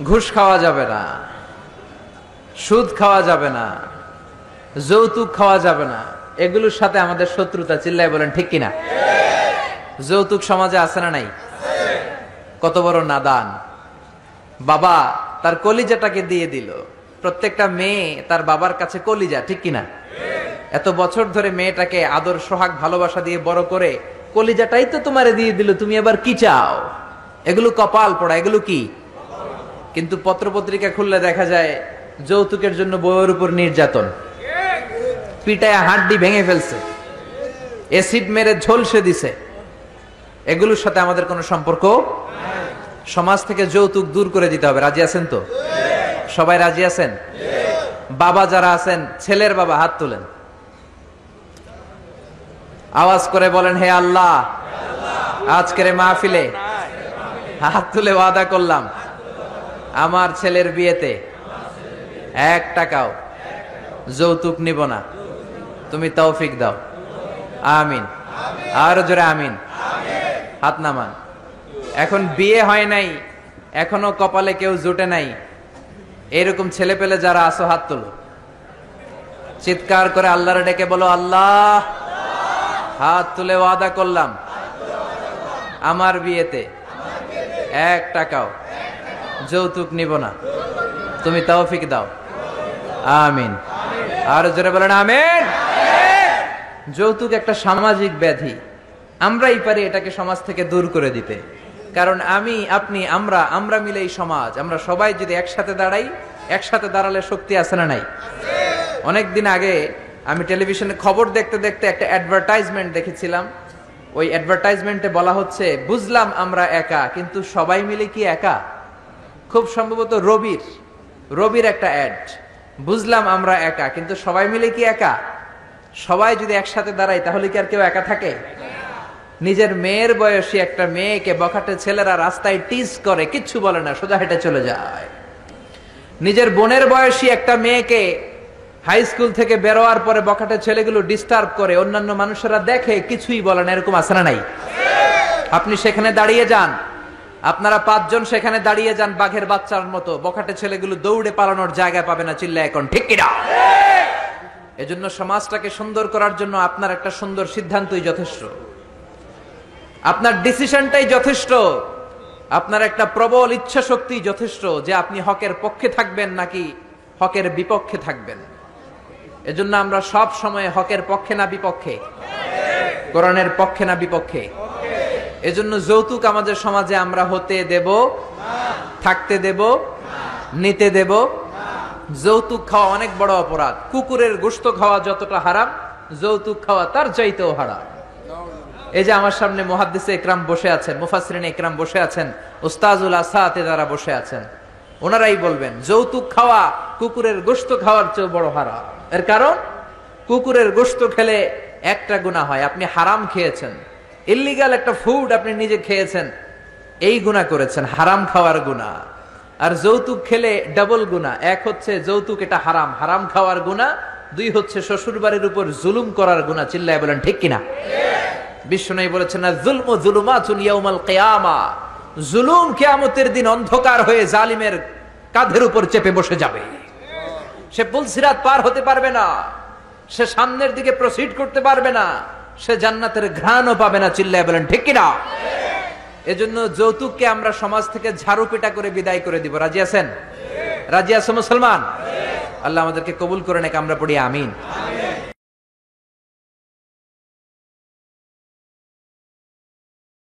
ঘুষ খাওয়া যাবে না, সুদ খাওয়া যাবে না, যৌতুক খাওয়া যাবে না, এগুলোর সাথে আমাদের শত্রুতা। চিল্লায় বলেন ঠিক কিনা? যৌতুক সমাজে আছে না নাই? কত বড় নাদান! বাবা তার কলিজাটাকে দিয়ে দিল। প্রত্যেকটা মেয়ে তার বাবার কাছে কলিজা, ঠিক কিনা? এত বছর ধরে মেয়েটাকে আদর সোহাগ ভালোবাসা দিয়ে বড় করে কলিজাটাই তো তোমারে দিয়ে দিল, তুমি এবার কি চাও? এগুলো কপাল পড়া, এগুলো কি? কিন্তু পত্রপত্রিকা খুললে দেখা যায় যৌতুকের জন্য বউয়ের উপর নির্যাতন, পিটায় হাড্ডি ভেঙে ফেলছে, এসিড মেরে ঝলসে দিছে। এগুলোর সাথে আমাদের কোনো সম্পর্ক। সমাজ থেকে যৌতুক দূর করে দিতে হবে। রাজি আছেন তো? সবাই রাজি আছেন? বাবা যারা আছেন, ছেলের বাবা হাত তুলেন, আওয়াজ করে বলেন, হে আল্লাহ, আজকের মাহফিলে হাত তুলে ওয়াদা করলাম আমার ছেলের বিয়েতে 1 টাকাও যৌতুক নিব না। তুমি তৌফিক দাও। আমিন। আর জোরে আমিন। হাত নামান। এখন বিয়ে হয় নাই, এখনো কপালে কেউ জুটে নাই, এরকম ছেলে পেলে যারা আসো হাত তোলো, চিৎকার করে আল্লাহরে ডেকে বলো, আল্লাহ, হাত তুলে ওয়াদা করলাম আমার বিয়েতে 1 টাকাও যৌতুক নিব না। তুমি তৌফিক দাও। আমিন। আর জোরে বলেন আমিন। যৌতুক একটা সামাজিক ব্যাধি, আমরাই পারি এটাকে সমাজ থেকে দূর করে দিতে। কারণ আমি, আপনি, আমরা মিলে এই সমাজ, আমরা সবাই যদি একসাথে দাঁড়াই, একসাথে দাঁড়ালে শক্তি আছে না নাই? অনেকদিন আগে আমি টেলিভিশনে খবর দেখতে দেখতে একটা অ্যাডভার্টাইজমেন্ট দেখেছিলাম। ওই অ্যাডভার্টাইজমেন্টে বলা হচ্ছে, বুঝলাম আমরা একা, কিন্তু সবাই মিলে কি একা? খুব সম্ভবত রবির একটা অ্যাড। বুঝলাম আমরা একা, কিন্তু সবাই মিলে কি একা? সবাই যদি একসাথে দাঁড়ায় তাহলে কি আর কেউ একা থাকে? নিজের মেয়ের বয়সী একটা মেয়েকে বখাটে ছেলেরা রাস্তায় টিজ করে, কিচ্ছু বলে না, সোজা হেঁটে চলে যায়। নিজের বোনের বয়সী একটা মেয়েকে হাই স্কুল থেকে বেরোয়ার পরে বখাটে ছেলেগুলো ডিস্টার্ব করে, অন্যান্য মানুষেরা দেখে, কিছুই বলে না। এরকম আছে না নাই? আপনি সেখানে দাঁড়িয়ে যান, আপনারা 5 জন সেখানে দাঁড়িয়ে যান বাঘের বাচ্চার মতো, বখাটে ছেলেগুলো দৌড়ে পালানোর জায়গা পাবে না। চিল্লা এখন ঠিক কিনা? এজন্য সমাজটাকে সুন্দর করার জন্য আপনার একটা সুন্দর সিদ্ধান্তই যথেষ্ট, আপনার ডিসিশনটাই যথেষ্ট, আপনার একটা প্রবল ইচ্ছা শক্তি যথেষ্ট যে আপনি হকের পক্ষে থাকবেন নাকি হকের বিপক্ষে থাকবেন। এজন্য আমরা সব সময় হকের পক্ষে না বিপক্ষে? কোরআনের পক্ষে না বিপক্ষে? এজন্য যৌতুক আমাদের সমাজে আমরা হতে দেব, থাকতে দেব, নিতে দেব। যৌতুক খাওয়া অনেক বড় অপরাধ। কুকুরের গোশত খাওয়া যতটা হারাম, যৌতুক খাওয়া তার চাইতেও হারাম। এই যে আমার সামনে মুহাদ্দিসে ইকরাম বসে আছেন, মুফাসসিরিনে ইকরাম বসে আছেন, উস্তাজুল আসাতে যারা বসে আছেন, ওনারাই বলবেন যৌতুক খাওয়া কুকুরের গোশত খাওয়ার চেয়ে বড় হারাম। এর কারণ, কুকুরের গোশত খেলে একটা গুনাহ হয়, আপনি হারাম খেয়েছেন, ইল্লিগাল একটা ফুড আপনি নিজে খেয়েছেন, এই গুনাহ করেছেন, হারাম খাওয়ার গুনাহ। আর যৌতুক খেলে ডাবল গুনাহ। এক হচ্ছে যৌতুক এটা হারাম, হারাম খাওয়ার গুনাহ। 2 হচ্ছে শ্বশুর বাড়ির উপর জুলুম করার গুনাহ। চিল্লায় বলেন ঠিক কিনা? বিশ্বনবী বলেছেন, না যুলমু যুলুমাতুন ইয়াউমাল কিয়ামা, জুলুম কিয়ামতের দিন অন্ধকার হয়ে জালিমের কাঁধের উপর চেপে বসে যাবে। সে পুলসিরাত পার হতে পারবে না, সে সামনের দিকে প্রসিড করতে পারবে না, সে জান্নাতের ঘ্রাণও পাবে না। চিল্লায় বলেন ঠিক কিনা? এজন্য যৌতুককে আমরা সমাজ থেকে ঝাড়ু পিটা করে বিদায় করে দিব। রাজি আছেন? রাজি আছো মুসলমান? আল্লাহ আমাদেরকে কবুল করে নেক। আমরা পড়ি আমিন।